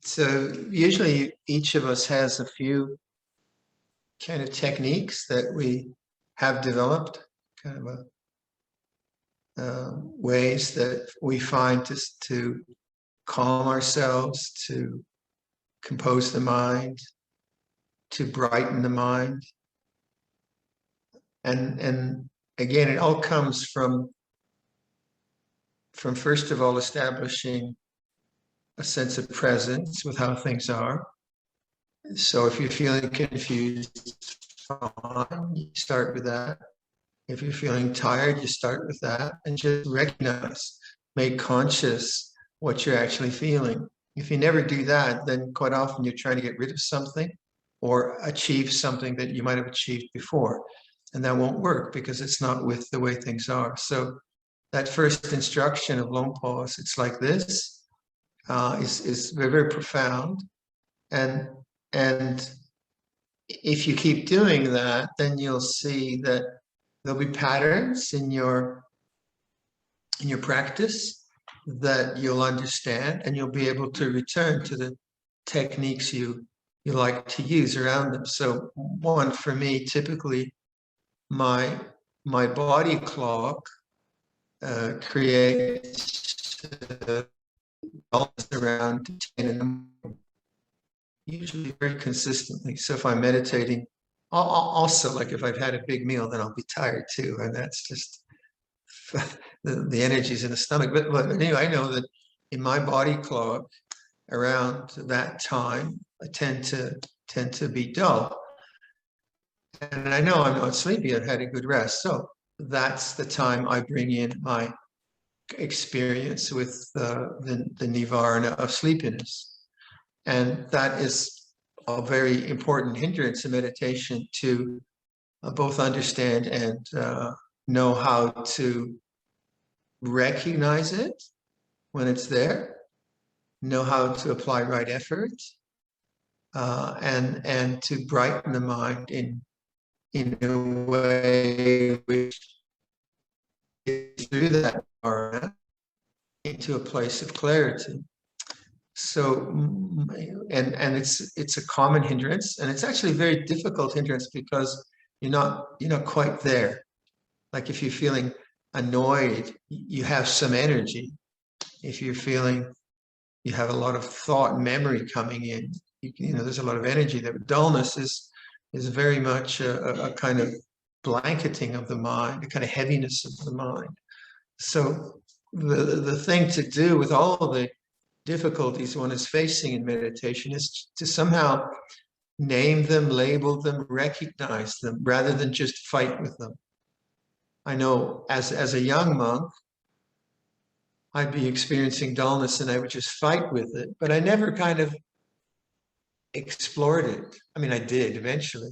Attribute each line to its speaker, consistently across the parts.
Speaker 1: So usually each of us has a few kind of techniques that we have developed, kind of ways that we find to calm ourselves, to compose the mind, to brighten the mind. And again, it all comes from first of all establishing a sense of presence with how things are. So if you're feeling confused, fine, you start with that. If you're feeling tired, you start with that and just recognize, make conscious what you're actually feeling. If you never do that, then quite often you're trying to get rid of something or achieve something that you might have achieved before. And that won't work because it's not with the way things are. So that first instruction of Luangpor, it's like this, is very, very profound. And if you keep doing that, then you'll see that there'll be patterns in your practice that you'll understand, and you'll be able to return to the techniques you like to use around them. So one for me, typically, my body clock creates around 10 in the morning, usually very consistently. So if I'm meditating, also, like if I've had a big meal, then I'll be tired too, and that's just the energies in the stomach. But anyway, I know that in my body clock, around that time, I tend to be dull, and I know I'm not sleepy. I've had a good rest, so that's the time I bring in my experience with the nivarana of sleepiness, and that is a very important hindrance in meditation to both understand and know how to recognize it when it's there, know how to apply right effort, and to brighten the mind in a way which is through that aura into a place of clarity. So, and it's a common hindrance, and it's actually a very difficult hindrance because you're not quite there. Like if you're feeling annoyed, you have some energy. If you're feeling you have a lot of thought and memory coming in, there's a lot of energy there. Dullness is very much a kind of blanketing of the mind, a kind of heaviness of the mind. So the thing to do with all of the difficulties one is facing in meditation is to somehow name them, label them, recognize them, rather than just fight with them. I know as a young monk, I'd be experiencing dullness and I would just fight with it, but I never kind of explored it. I mean, I did eventually.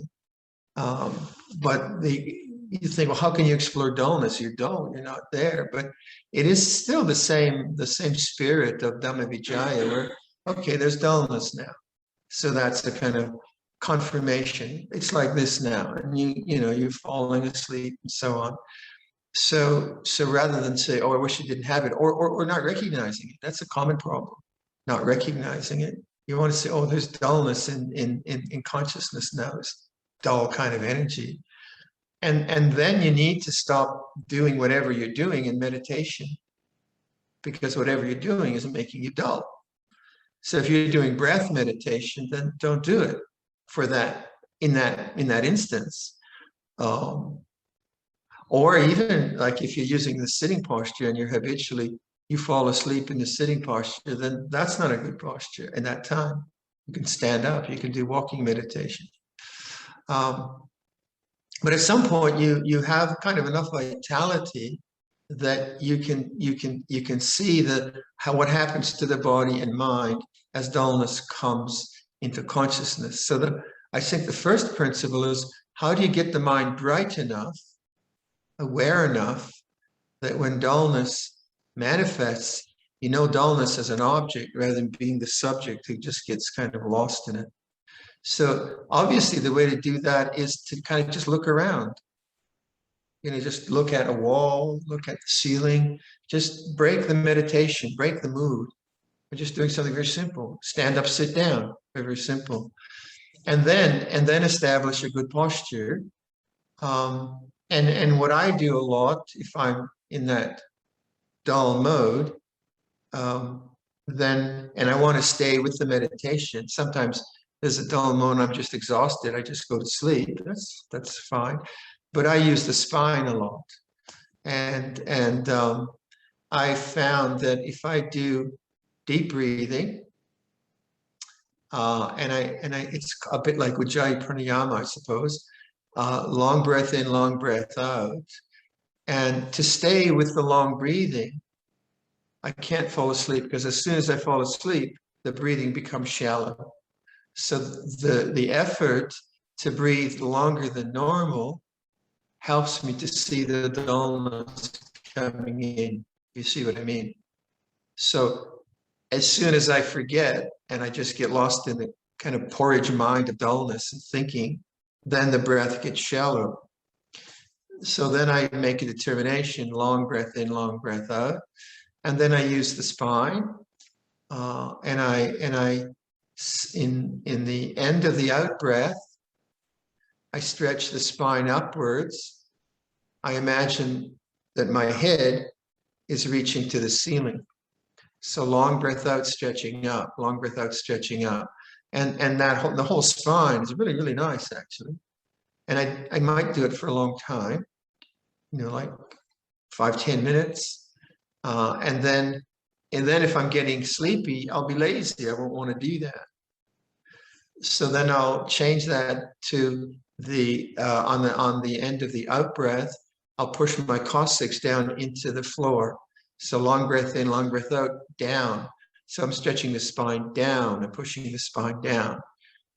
Speaker 1: But you think, well, how can you explore dullness? You're dull, you're not there. But it is still the same spirit of Dhammavicaya, where, okay, there's dullness now. So that's a kind of confirmation. It's like this now. And you're falling asleep and so on. So rather than say, oh, I wish you didn't have it, or not recognizing it, that's a common problem, not recognizing it. You want to say, oh, there's dullness in consciousness now, this dull kind of energy. And then you need to stop doing whatever you're doing in meditation, because whatever you're doing isn't making you dull. So if you're doing breath meditation, then don't do it for that in that instance. Or even like if you're using the sitting posture and you fall asleep in the sitting posture, then that's not a good posture in that time. You can stand up, you can do walking meditation. But at some point you have kind of enough vitality that you can see what happens to the body and mind as dullness comes into consciousness. So I think the first principle is, how do you get the mind bright enough, aware enough, that when dullness manifests, dullness as an object rather than being the subject who just gets kind of lost in it. So obviously the way to do that is to kind of just look around. Just look at a wall, look at the ceiling, just break the meditation, break the mood, I'm just doing something very simple. Stand up, sit down. Very, very simple. And then establish a good posture. And what I do a lot, if I'm in that dull mode, and I want to stay with the meditation. Sometimes there's a dull mode, I'm just exhausted. I just go to sleep. That's fine. But I use the spine a lot. And I found that if I do deep breathing, it's a bit like Ujjayi Pranayama, I suppose. Long breath in, long breath out. And to stay with the long breathing, I can't fall asleep because as soon as I fall asleep, the breathing becomes shallow. So the effort to breathe longer than normal helps me to see the dullness coming in. You see what I mean? So as soon as I forget and I just get lost in the kind of porridge mind of dullness and thinking, then the breath gets shallow. So then I make a determination, long breath in, long breath out. And then I use the spine. In the end of the out breath, I stretch the spine upwards. I imagine that my head is reaching to the ceiling. So long breath out, stretching up, long breath out, stretching up. And the whole spine is really, really nice, actually. And I might do it for a long time, like 5-10 minutes. And then if I'm getting sleepy, I'll be lazy. I won't want to do that. So then I'll change that to on the end of the out breath, I'll push my coccyx down into the floor. So long breath in, long breath out, down. So I'm stretching the spine down and pushing the spine down.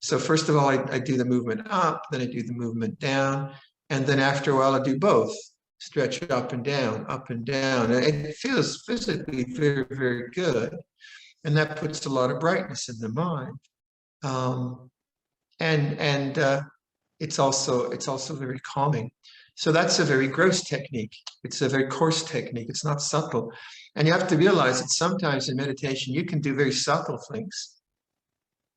Speaker 1: So first of all, I do the movement up, then I do the movement down. And then after a while, I do both. Stretch up and down, up and down. And it feels physically very, very good. And that puts a lot of brightness in the mind. It's also very calming. So that's a very gross technique. It's a very coarse technique. It's not subtle. And you have to realize that sometimes in meditation, you can do very subtle things,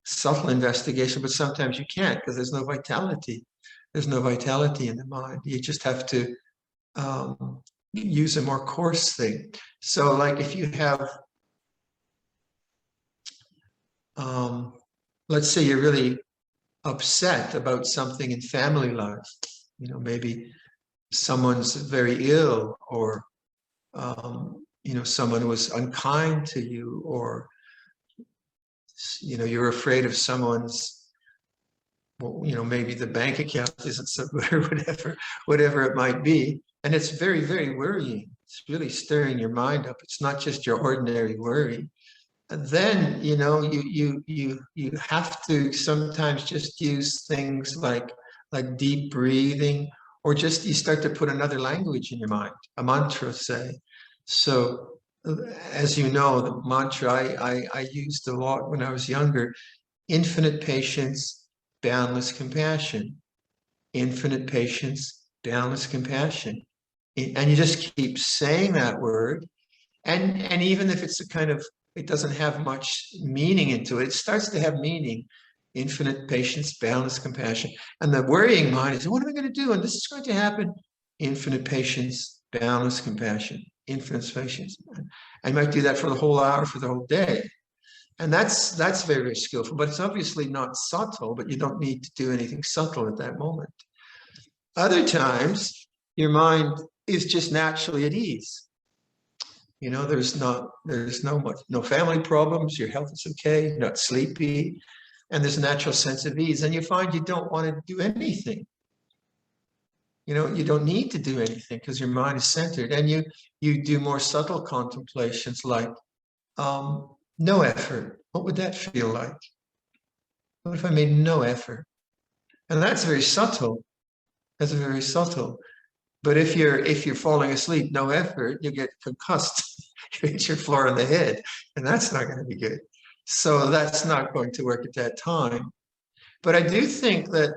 Speaker 1: subtle investigation, but sometimes you can't because there's no vitality. There's no vitality in the mind. You just have to use a more coarse thing. So like if you have, let's say you're really upset about something in family life, maybe someone's very ill or, someone was unkind to you or, you're afraid of someone's, maybe the bank account isn't so good or whatever it might be. And it's very, very worrying. It's really stirring your mind up. It's not just your ordinary worry. And then, you have to sometimes just use things like deep breathing, or just you start to put another language in your mind, a mantra, say. So as you know, the mantra I used a lot when I was younger, infinite patience, boundless compassion. Infinite patience, boundless compassion. And you just keep saying that word. And even if it's it doesn't have much meaning into it, it starts to have meaning. Infinite patience, boundless compassion. And the worrying mind is, what am I going to do? And this is going to happen. Infinite patience, boundless compassion, infinite patience. I might do that for the whole hour, for the whole day. And that's very, very skillful, but it's obviously not subtle, but you don't need to do anything subtle at that moment. Other times, your mind is just naturally at ease. There's no family problems, your health is okay, you're not sleepy, and there's a natural sense of ease. And you find you don't want to do anything. You don't need to do anything because your mind is centered. And you do more subtle contemplations like no effort. What would that feel like? What if I made no effort? And that's very subtle. That's very subtle. But if you're falling asleep, no effort, you get concussed. You hit your floor on the head, and that's not going to be good. So that's not going to work at that time. But I do think that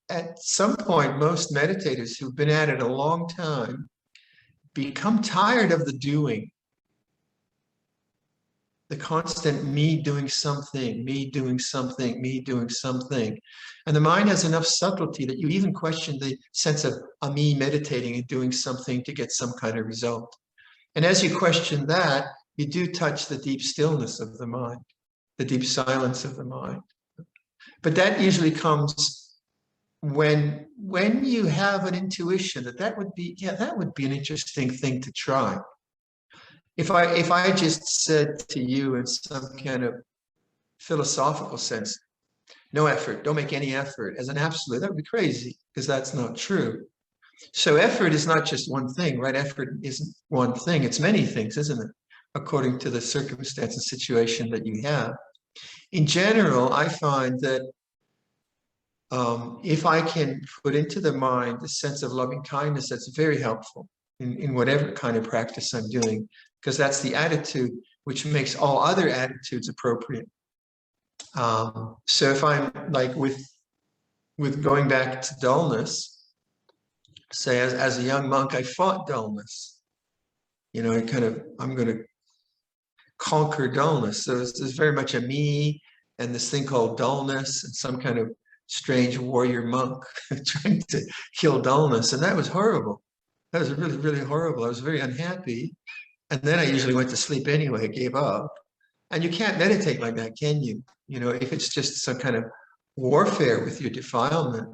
Speaker 1: at some point, most meditators who've been at it a long time become tired of the doing. the constant me doing something, me doing something, me doing something. And the mind has enough subtlety that you even question the sense of a me meditating and doing something to get some kind of result. And as you question that, you do touch the deep stillness of the mind, the deep silence of the mind. But that usually comes when you have an intuition that would be, yeah, that would be an interesting thing to try. If I just said to you in some kind of philosophical sense, no effort, don't make any effort as an absolute, that would be crazy, because that's not true. So effort is not just one thing, right? Effort isn't one thing, it's many things, isn't it? According to the circumstance and situation that you have. In general, I find that if I can put into the mind the sense of loving kindness, that's very helpful in whatever kind of practice I'm doing, because that's the attitude which makes all other attitudes appropriate. So if I'm like with going back to dullness, say as a young monk, I fought dullness. You know, I'm going to conquer dullness. So there's very much a me and this thing called dullness and some kind of strange warrior monk trying to kill dullness. And that was horrible. That was really, really horrible. I was very unhappy. And then I usually went to sleep anyway, gave up. And you can't meditate like that, can you? You know, if it's just some kind of warfare with your defilement.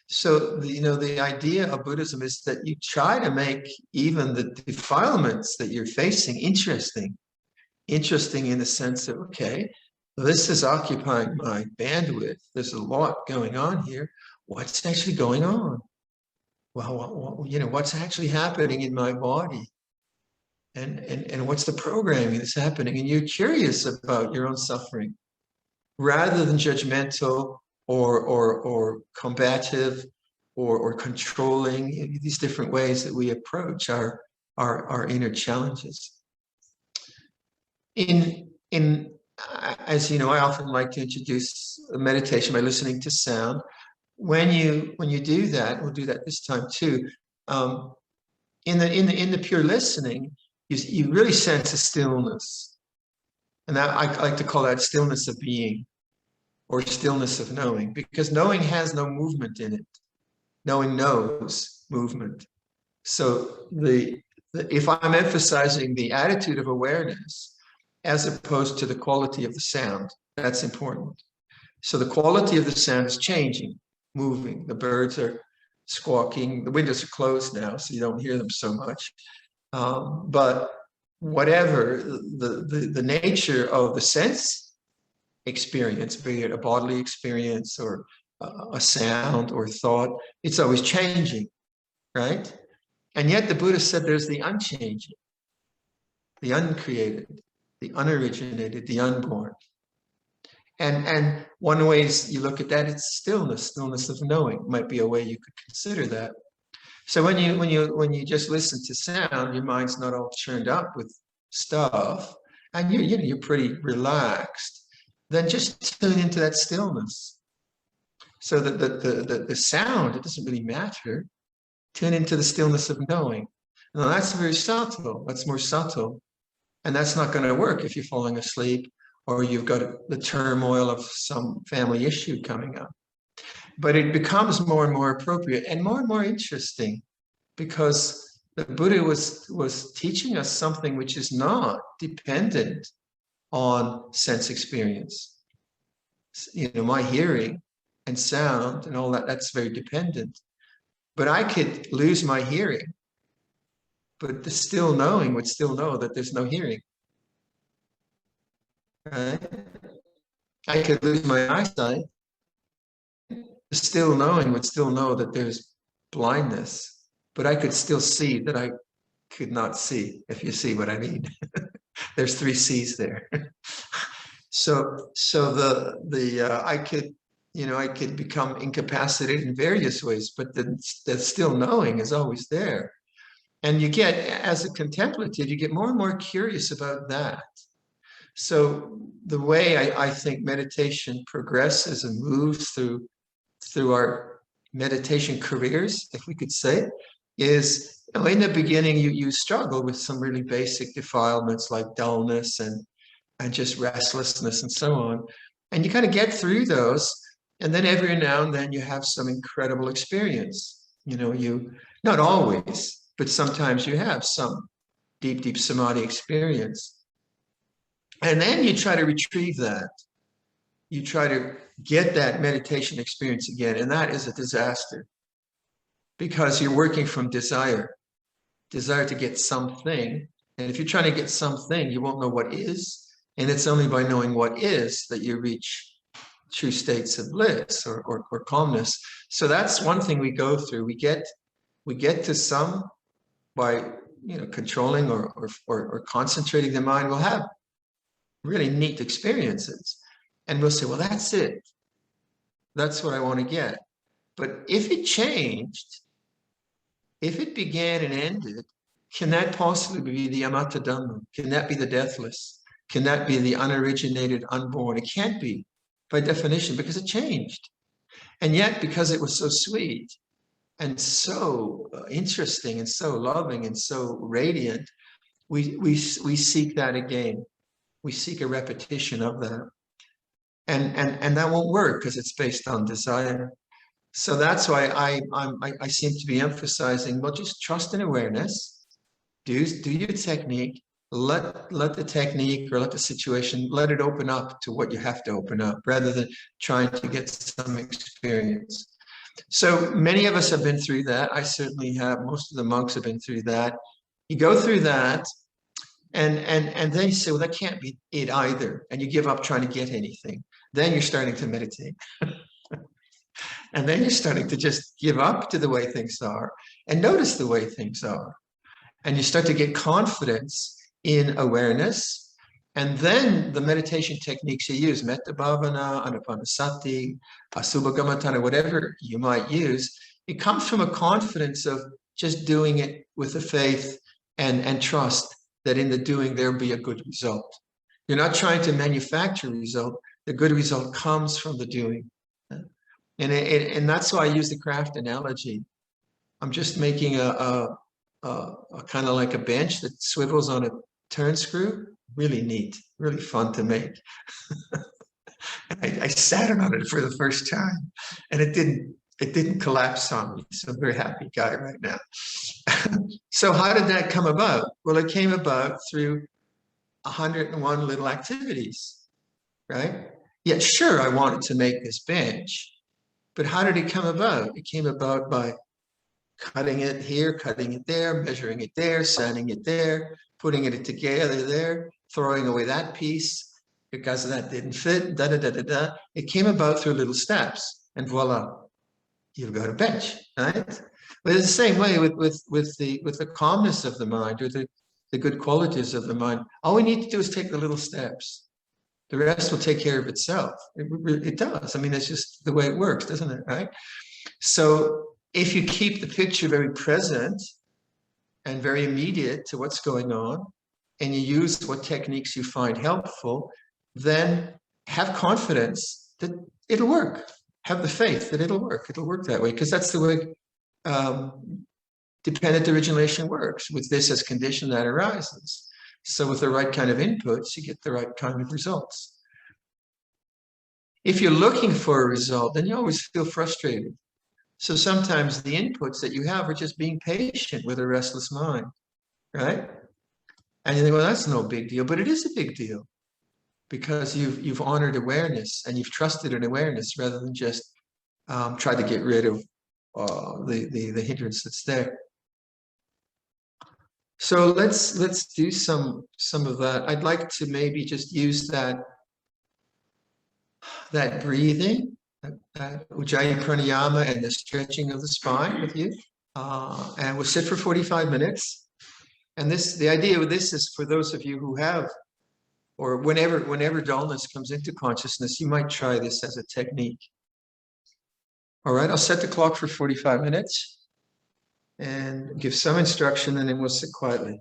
Speaker 1: So, the idea of Buddhism is that you try to make even the defilements that you're facing interesting in the sense of, okay, this is occupying my bandwidth. There's a lot going on here. What's actually going on? Well, what's actually happening in my body? And what's the programming that's happening? And you're curious about your own suffering rather than judgmental or combative or controlling, these different ways that we approach our inner challenges. As you know, I often like to introduce meditation by listening to sound. When you do that, we'll do that this time too. In the pure listening, you really sense a stillness, and that I like to call that stillness of being, or stillness of knowing, because knowing has no movement in it. Knowing knows movement. So if I'm emphasizing the attitude of awareness as opposed to the quality of the sound, that's important. So the quality of the sound is changing, moving. The birds are squawking. The windows are closed now, so you don't hear them so much. But whatever the nature of the sense experience, be it a bodily experience or a sound or thought, it's always changing, right? And yet the Buddha said there's the unchanging, the uncreated, the unoriginated, the unborn. And one way you look at that, it's stillness of knowing might be a way you could consider that. So when you just listen to sound, your mind's not all churned up with stuff, and you're pretty relaxed. Then just tune into that stillness. So that the sound, it doesn't really matter. Tune into the stillness of knowing. Now that's very subtle. That's more subtle, and that's not going to work if you're falling asleep or you've got the turmoil of some family issue coming up. But it becomes more and more appropriate and more interesting, because the Buddha was teaching us something which is not dependent on sense experience. My hearing and sound and all that, that's very dependent. But I could lose my hearing, but the still knowing would still know that there's no hearing. Right? I could lose my eyesight. The still knowing would still know that there's blindness, but I could still see that I could not see, if you see what I mean. There's 3 C's there. So I could become incapacitated in various ways, but the still knowing is always there. And you get, as a contemplative, you get more and more curious about that. So the way I think meditation progresses and moves through our meditation careers, if we could say, is in the beginning you struggle with some really basic defilements like dullness and and just restlessness and so on. And you kind of get through those. And then every now and then you have some incredible experience. You not always, but sometimes you have some deep, deep samadhi experience. And then you try to retrieve that. You try to get that meditation experience again. And that is a disaster because you're working from desire to get something. And if you're trying to get something, you won't know what is. And it's only by knowing what is that you reach true states of bliss or calmness. So that's one thing we go through. We get to some by controlling or concentrating the mind. We'll have really neat experiences. And we'll say, well, that's it. That's what I want to get. But if it changed, if it began and ended, can that possibly be the Amata Dhamma? Can that be the deathless? Can that be the unoriginated, unborn? It can't be by definition because it changed. And yet, because it was so sweet and so interesting and so loving and so radiant, we seek that again. We seek a repetition of that. And that won't work because it's based on desire. So that's why I seem to be emphasizing, well, just trust and awareness. Do your technique. Let the technique or let the situation, let it open up to what you have to open up rather than trying to get some experience. So many of us have been through that. I certainly have. Most of the monks have been through that. You go through that and then you say, well, that can't be it either. And you give up trying to get anything. Then you're starting to meditate. And then you're starting to just give up to the way things are and notice the way things are. And you start to get confidence in awareness. And then the meditation techniques you use, metta bhavana, anapanasati, asubhagamatana, whatever you might use, it comes from a confidence of just doing it with a faith and trust that in the doing there'll be a good result. You're not trying to manufacture a result. The good result comes from the doing. And that's why I use the craft analogy. I'm just making a kind of like a bench that swivels on a turn screw. Really neat, really fun to make. I sat on it for the first time, and it didn't collapse on me. So I'm a very happy guy right now. So how did that come about? Well, it came about through 101 little activities, right? Yeah, sure, I wanted to make this bench, but how did it come about? It came about by cutting it here, cutting it there, measuring it there, sanding it there, putting it together there, throwing away that piece because that didn't fit, da da da da da. It came about through little steps, and voila, you've got a bench, right? But it's the same way with the calmness of the mind or the good qualities of the mind. All we need to do is take the little steps. The rest will take care of itself. It does. I mean, it's just the way it works, doesn't it? Right? So if you keep the picture very present and very immediate to what's going on, and you use what techniques you find helpful, then have confidence that it'll work. Have the faith that it'll work. It'll work that way because that's the way dependent origination works. With this as condition, that arises. So with the right kind of inputs, you get the right kind of results. If you're looking for a result, then you always feel frustrated. So sometimes the inputs that you have are just being patient with a restless mind, right? And you think, well, that's no big deal, but it is a big deal because you've honored awareness and you've trusted in awareness rather than just try to get rid of the hindrance that's there. So let's do some of that. I'd like to maybe just use that breathing, Ujjayi Pranayama and the stretching of the spine with you. And we'll sit for 45 minutes. And the idea with this is for those of you who have, or whenever dullness comes into consciousness, you might try this as a technique. All right, I'll set the clock for 45 minutes and give some instruction, and then we'll sit quietly.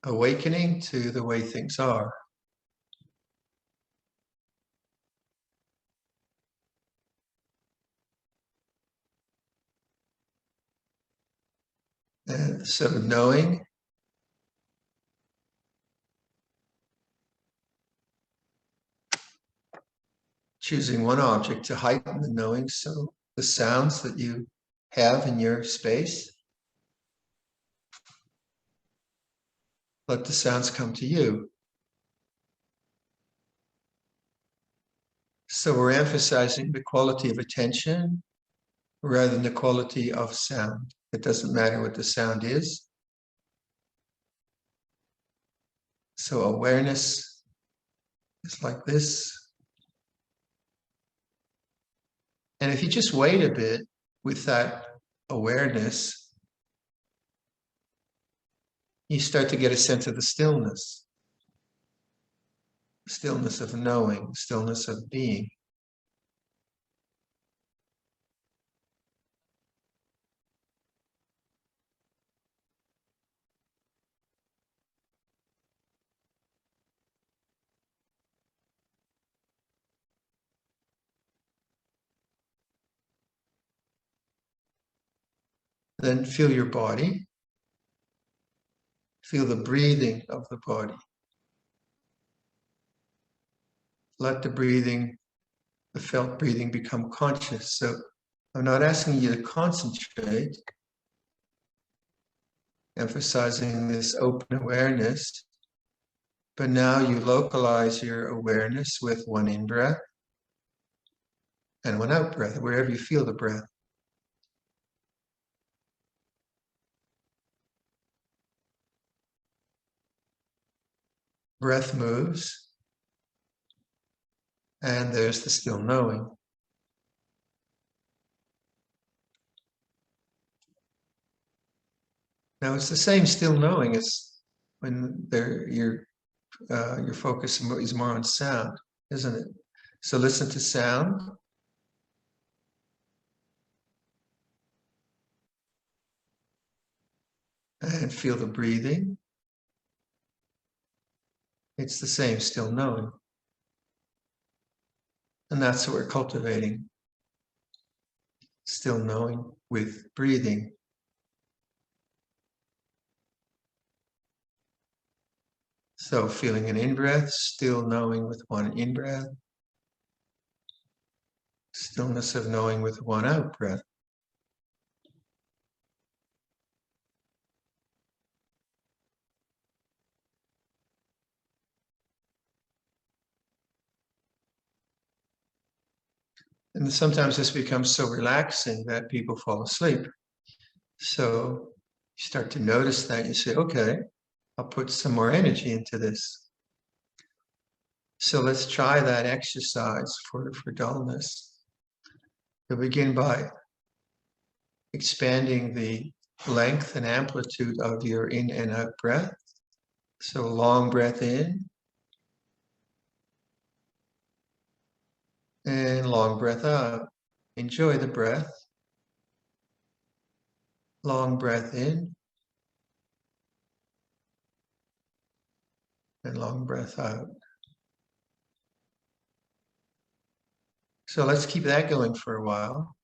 Speaker 1: awakening to the way things are. And so knowing, choosing one object to heighten the knowing. So the sounds that you have in your space, let the sounds come to you. So we're emphasizing the quality of attention rather than the quality of sound. It doesn't matter what the sound is. So awareness is like this. And if you just wait a bit with that awareness, you start to get a sense of the stillness of knowing, stillness of being. Then feel your body, feel the breathing of the body. Let the breathing, the felt breathing, become conscious. So I'm not asking you to concentrate, emphasizing this open awareness, but now you localize your awareness with one in-breath and one out-breath, wherever you feel the breath. Breath moves, and there's the still knowing. Now it's the same still knowing as when your focus is more on sound, isn't it? So listen to sound. And feel the breathing. It's the same still knowing. And that's what we're cultivating. Still knowing with breathing. So feeling an in-breath, still knowing with one in-breath. Stillness of knowing with one out-breath. And sometimes this becomes so relaxing that people fall asleep. So you start to notice that. You say, okay, I'll put some more energy into this. So let's try that exercise for dullness. You'll begin by expanding the length and amplitude of your in and out breath. So long breath in and long breath out. Enjoy the breath. Long breath in and long breath out. So let's keep that going for a while.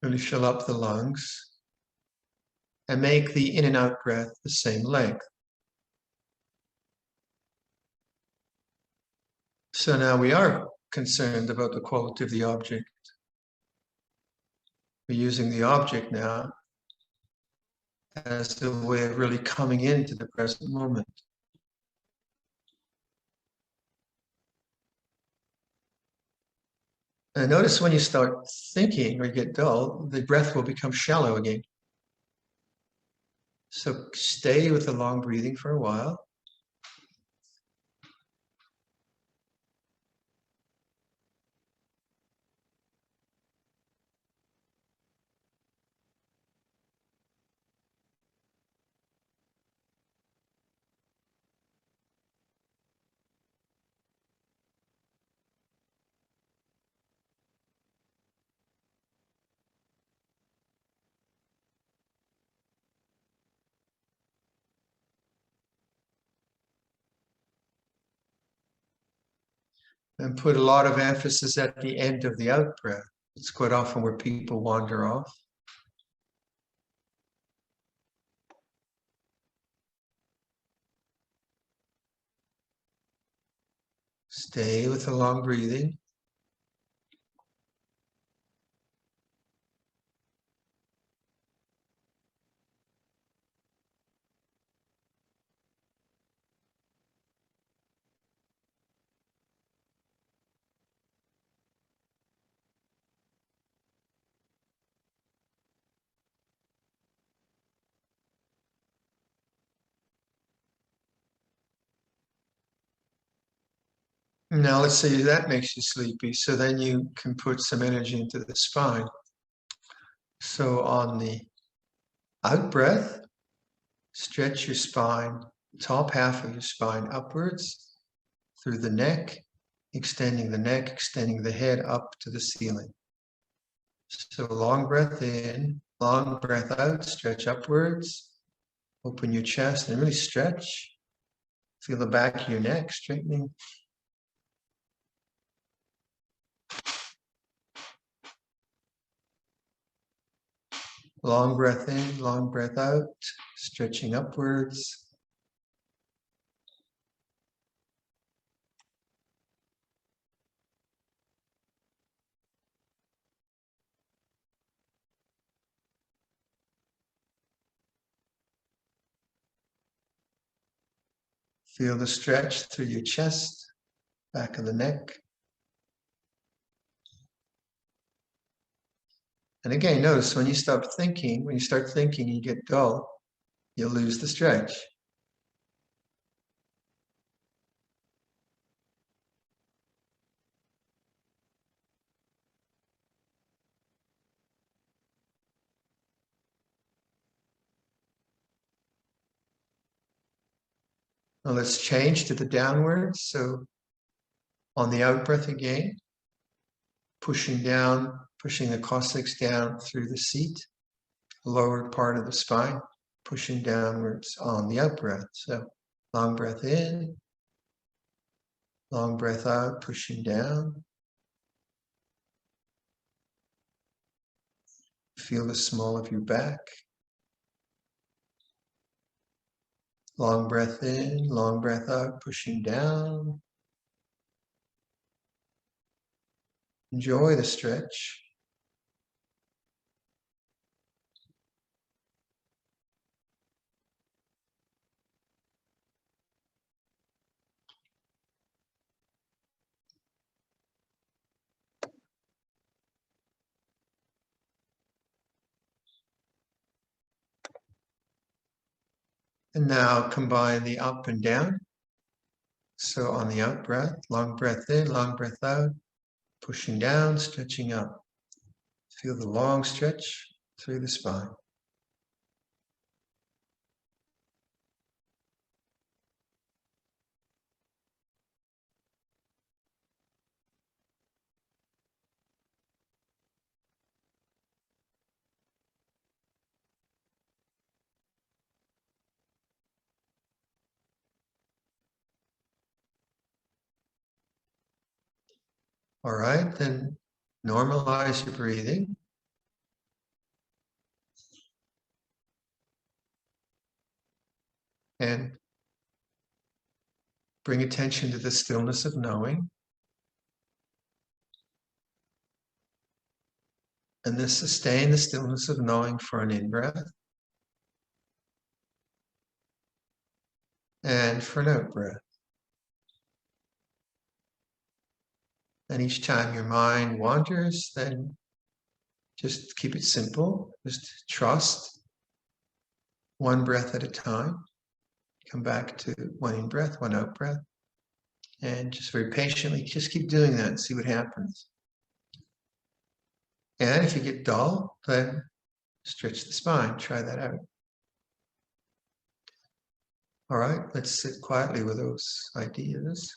Speaker 1: Really fill up the lungs and make the in and out breath the same length. So now we are concerned about the quality of the object. We're using the object now as a way of really coming into the present moment. And notice when you start thinking or get dull, the breath will become shallow again. So stay with the long breathing for a while. And put a lot of emphasis at the end of the out breath. It's quite often where people wander off. Stay with the long breathing. Now let's say that makes you sleepy. So then you can put some energy into the spine. So on the out breath, stretch your spine, top half of your spine upwards through the neck, extending the head up to the ceiling. So long breath in, long breath out, stretch upwards, open your chest and really stretch. Feel the back of your neck straightening. Long breath in, long breath out, stretching upwards. Feel the stretch through your chest, back of the neck. And again, notice when you start thinking, you get dull, you'll lose the stretch. Now let's change to the downwards. So on the out breath again, pushing down, pushing the coccyx down through the seat, lower part of the spine, pushing downwards on the out breath. So long breath in, long breath out, pushing down. Feel the small of your back. Long breath in, long breath out, pushing down. Enjoy the stretch. And now combine the up and down. So on the out breath, long breath in, long breath out, pushing down, stretching up. Feel the long stretch through the spine. All right, then normalize your breathing. And bring attention to the stillness of knowing. And then sustain the stillness of knowing for an in-breath. And for an out-breath. And each time your mind wanders, then just keep it simple. Just trust one breath at a time. Come back to one in-breath, one out-breath. And just very patiently, just keep doing that and see what happens. And if you get dull, then stretch the spine. Try that out. All right, let's sit quietly with those ideas.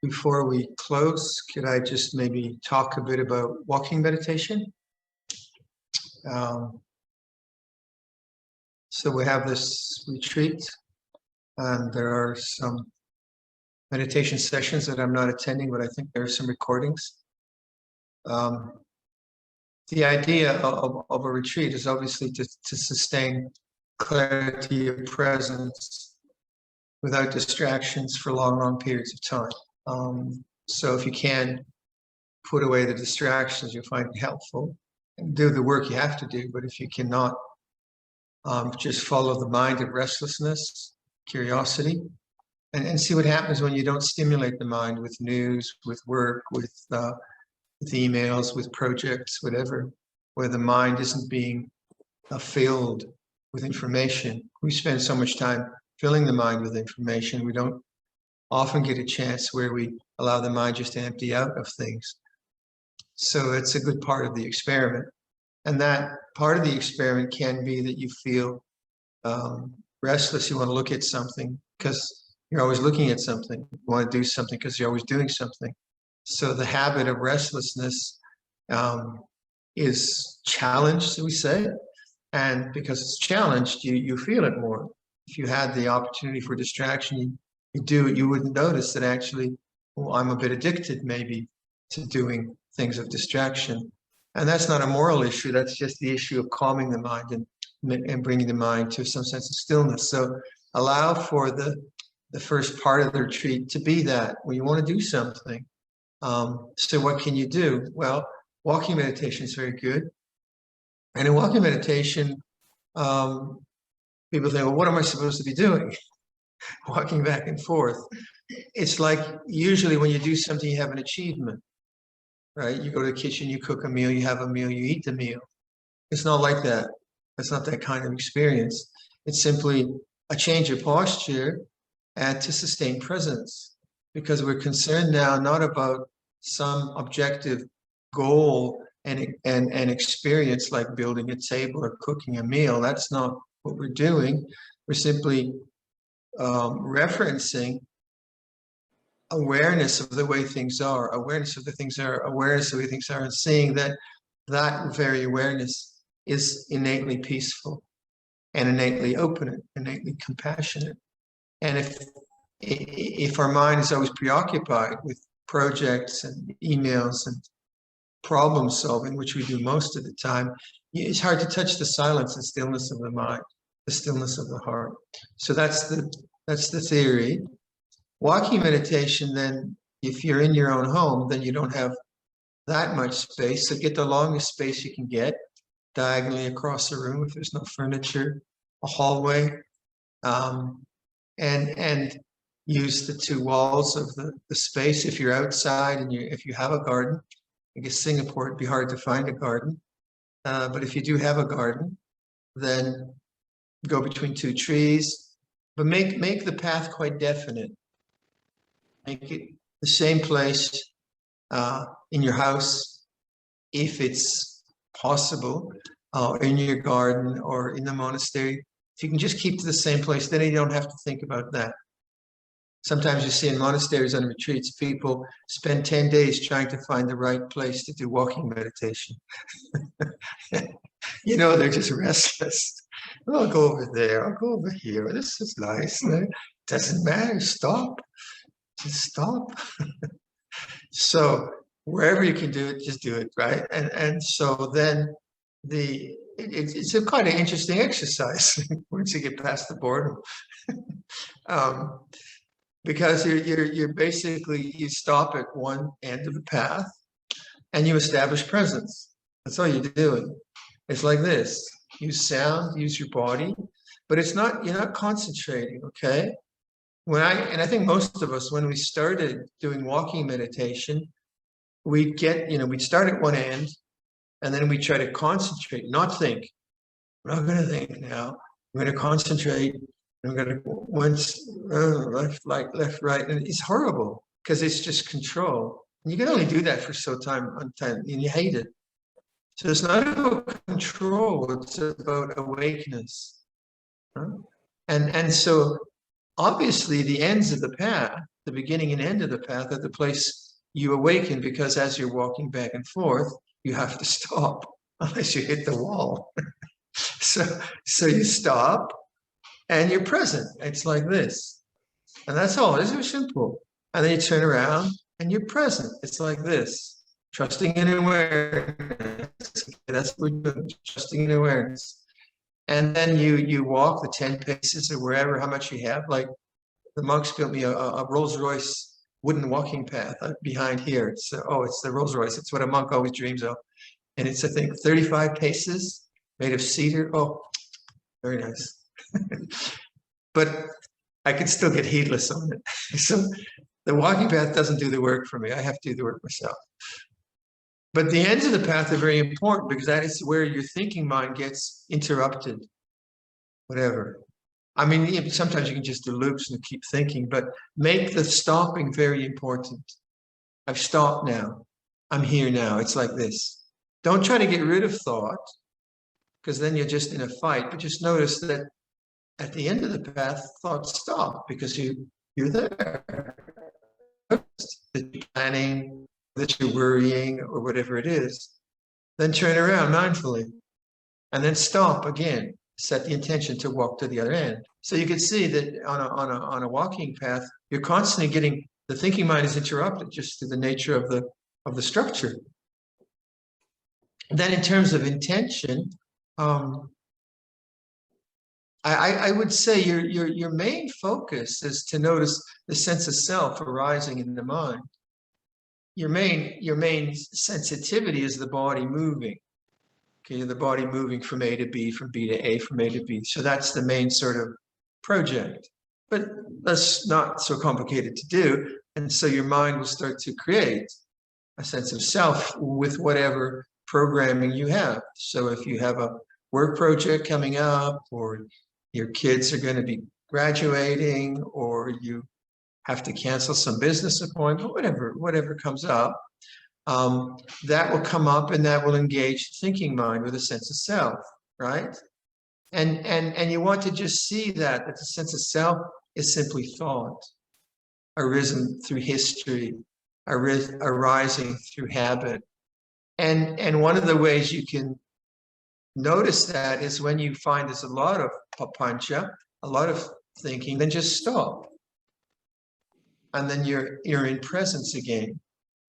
Speaker 1: before we close, could I just maybe talk a bit about walking meditation? So we have this retreat, and there are some meditation sessions that I'm not attending, but I think there are some recordings. The idea of a retreat is obviously to sustain clarity of presence without distractions for long periods of time. So if you can put away the distractions, you'll find it helpful and do the work you have to do. But if you cannot, just follow the mind of restlessness, curiosity, and see what happens when you don't stimulate the mind with news, with work, with emails, with projects, whatever, where the mind isn't being filled with information. We spend so much time filling the mind with information, we don't often get a chance where we allow the mind just to empty out of things. So it's a good part of the experiment. And that part of the experiment can be that you feel restless, you want to look at something because you're always looking at something. You want to do something because you're always doing something. So the habit of restlessness is challenged, so we say. And because it's challenged, you feel it more. If you had the opportunity for distraction, you do it, you wouldn't notice that actually, well, I'm a bit addicted maybe to doing things of distraction. And that's not a moral issue. That's just the issue of calming the mind and bringing the mind to some sense of stillness. So allow for the first part of the retreat to be that, when you want to do something. So what can you do? Well, walking meditation is very good. And in walking meditation, people think, well, what am I supposed to be doing? Walking back and forth. It's like usually when you do something, you have an achievement, right? You go to the kitchen, you cook a meal, you have a meal, you eat the meal. It's not like that. It's not that kind of experience. It's simply a change of posture and to sustain presence, because we're concerned now not about some objective goal and experience like building a table or cooking a meal. That's not what we're doing. We're simply referencing awareness of the way things are, awareness of the things are, awareness of the way things are, and seeing that that very awareness is innately peaceful and innately open, innately compassionate. And if our mind is always preoccupied with projects and emails and problem solving, which we do most of the time, it's hard to touch the silence and stillness of the mind, the stillness of the heart. So that's the theory. Walking meditation, then, if you're in your own home, then you don't have that much space. So get the longest space you can get, diagonally across the room if there's no furniture, a hallway, and use the two walls of the space. If you're outside and if you have a garden, I guess Singapore, it'd be hard to find a garden. But if you do have a garden, then go between two trees, but make the path quite definite. Make it the same place in your house, if it's possible, in your garden or in the monastery. If you can just keep to the same place, then you don't have to think about that. Sometimes you see in monasteries and retreats, people spend 10 days trying to find the right place to do walking meditation. They're just restless. Well, I'll go over there, I'll go over here. This is nice. It doesn't matter. Stop. Just stop. So wherever you can do it, just do it, right? And so then it's a kind of interesting exercise once you get past the boredom. Because you're basically, you stop at one end of the path and you establish presence. That's all you're doing. It's like this: use sound, use your body, but you're not concentrating, okay? I think most of us, when we started doing walking meditation, we'd start at one end and then we try to concentrate, not think. I'm not going to think now. I'm going to concentrate. I'm going to once left, right, and it's horrible because it's just control. And you can only do that for so time, and you hate it. So it's not about control; it's about awakeness. Huh? And so obviously the ends of the path, the beginning and end of the path at the place you awaken, because as you're walking back and forth, you have to stop unless you hit the wall. So you stop and you're present. It's like this. And that's all. It's very simple. And then you turn around and you're present. It's like this. Trusting in awareness. That's what we're doing. Trusting in awareness. And then you walk the 10 paces or wherever, how much you have. Like the monks built me a Rolls-Royce wooden walking path behind here. It's the Rolls-Royce. It's what a monk always dreams of. And it's, I think, 35 paces made of cedar. Oh, very nice. But I can still get heedless on it. So the walking path doesn't do the work for me. I have to do the work myself. But the ends of the path are very important, because that is where your thinking mind gets interrupted. Whatever. I mean, sometimes you can just do loops and keep thinking, but make the stopping very important. I've stopped now. I'm here now. It's like this. Don't try to get rid of thought, because then you're just in a fight. But just notice that at the end of the path, thoughts stop because you're there. That you're planning, that you're worrying, or whatever it is. Then turn around mindfully, and then stop again. Set the intention to walk to the other end. So you can see that on a walking path, you're constantly getting, the thinking mind is interrupted just through the nature of the structure. And then in terms of intention, I would say your main focus is to notice the sense of self arising in the mind. Your main sensitivity is the body moving. Okay, the body moving from A to B, from B to A, from A to B. So that's the main sort of project. But that's not so complicated to do. And so your mind will start to create a sense of self with whatever programming you have. So if you have a work project coming up, or your kids are going to be graduating, or you have to cancel some business appointment, whatever comes up, that will come up, and that will engage the thinking mind with a sense of self, right? And you want to just see that the sense of self is simply thought, arisen through history, arising through habit. And one of the ways you can notice that is when you find there's a lot of papancha, a lot of thinking, then just stop. And then you're in presence again.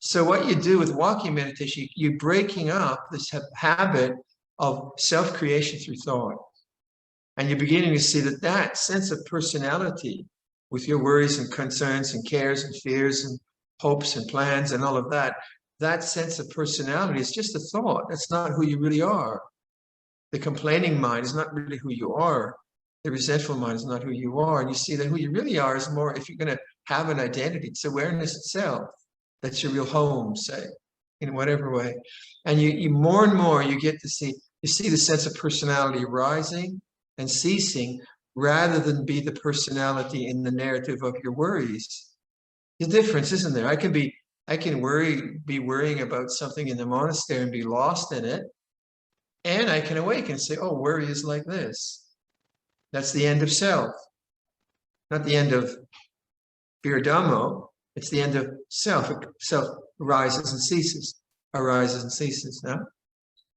Speaker 1: So what you do with walking meditation, you're breaking up this habit of self-creation through thought. And you're beginning to see that sense of personality with your worries and concerns and cares and fears and hopes and plans and all of that, that sense of personality is just a thought. That's not who you really are. The complaining mind is not really who you are. The resentful mind is not who you are. And you see that who you really are is more, if you're going to have an identity, it's awareness itself. That's your real home, say, in whatever way. And you more and more you get to see, you see the sense of personality rising and ceasing, rather than be the personality in the narrative of your worries. The difference, isn't there? I can be worrying about something in the monastery and be lost in it. And I can awaken and say, oh, worry is like this. That's the end of self. Not the end of Viradhammo. It's the end of self. Self arises and ceases, no?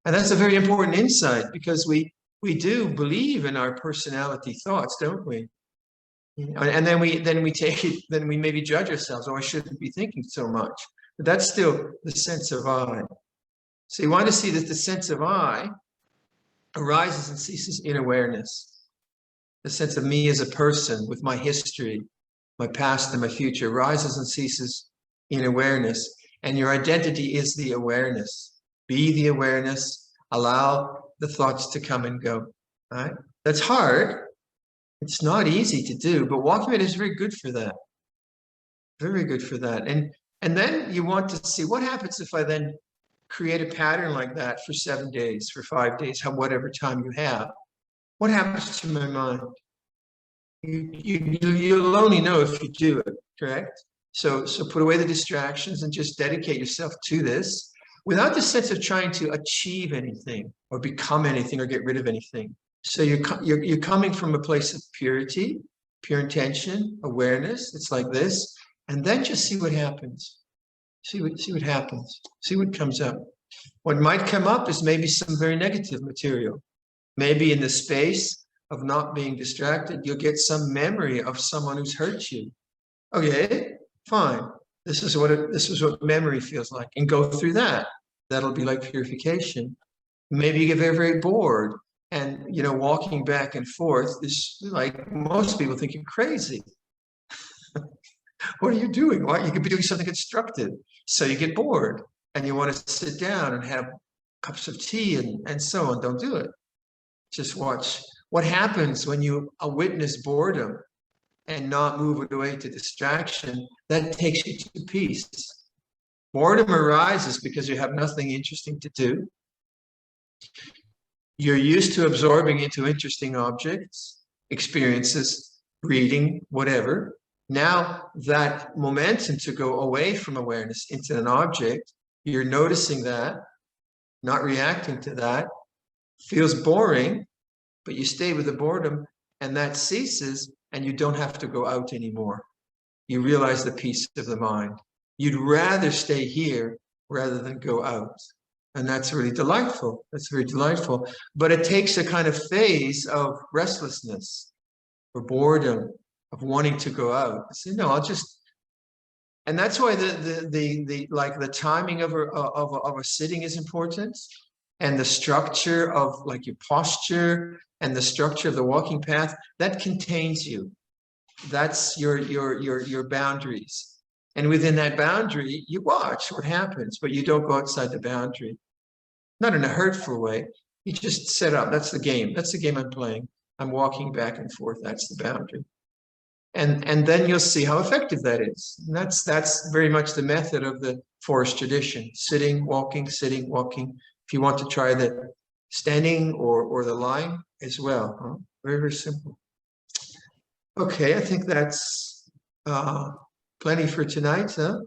Speaker 1: And that's a very important insight, because we do believe in our personality thoughts, don't we? And then we take it, then we maybe judge ourselves, oh, I shouldn't be thinking so much. But that's still the sense of I. So you want to see that the sense of I arises and ceases in awareness. The sense of me as a person with my history, my past and my future, rises and ceases in awareness. And your identity is the awareness. Be the awareness. Allow the thoughts to come and go. Right? That's hard. It's not easy to do, but walking meditation is very good for that. Very good for that. And then you want to see what happens if I then create a pattern like that for 7 days, for 5 days, whatever time you have. What happens to my mind? You'll only know if you do it, correct? So put away the distractions and just dedicate yourself to this without the sense of trying to achieve anything or become anything or get rid of anything. So you're coming from a place of purity, pure intention, awareness. It's like this. And then just see what happens. See what happens. See what comes up. What might come up is maybe some very negative material. Maybe in the space of not being distracted, you'll get some memory of someone who's hurt you. Okay, fine. This is what memory feels like, and go through that. That'll be like purification. Maybe you get very, very bored, and walking back and forth is like most people think you're crazy. What are you doing? Why? You could be doing something constructive. So you get bored and you want to sit down and have cups of tea and so on. Don't do it. Just watch what happens when you witness boredom and not move it away to distraction. That takes you to peace. Boredom arises because you have nothing interesting to do. You're used to absorbing into interesting objects, experiences, reading, whatever. Now that momentum to go away from awareness into an object, you're noticing that, not reacting to that, feels boring, but you stay with the boredom and that ceases and you don't have to go out anymore. You realize the peace of the mind. You'd rather stay here rather than go out. And that's really delightful. That's very delightful. But it takes a kind of phase of restlessness or boredom, of wanting to go out. I say, no, I'll just, and that's why the timing of a sitting is important, and the structure of like your posture and the structure of the walking path that contains you. That's your boundaries. And within that boundary, you watch what happens, but you don't go outside the boundary. Not in a hurtful way. You just set up. That's the game. That's the game I'm playing. I'm walking back and forth. That's the boundary. And then you'll see how effective that is. And that's very much the method of the forest tradition. Sitting, walking, sitting, walking. If you want to try the standing or the lying as well. Huh? Very, very simple. Okay, I think that's plenty for tonight, huh?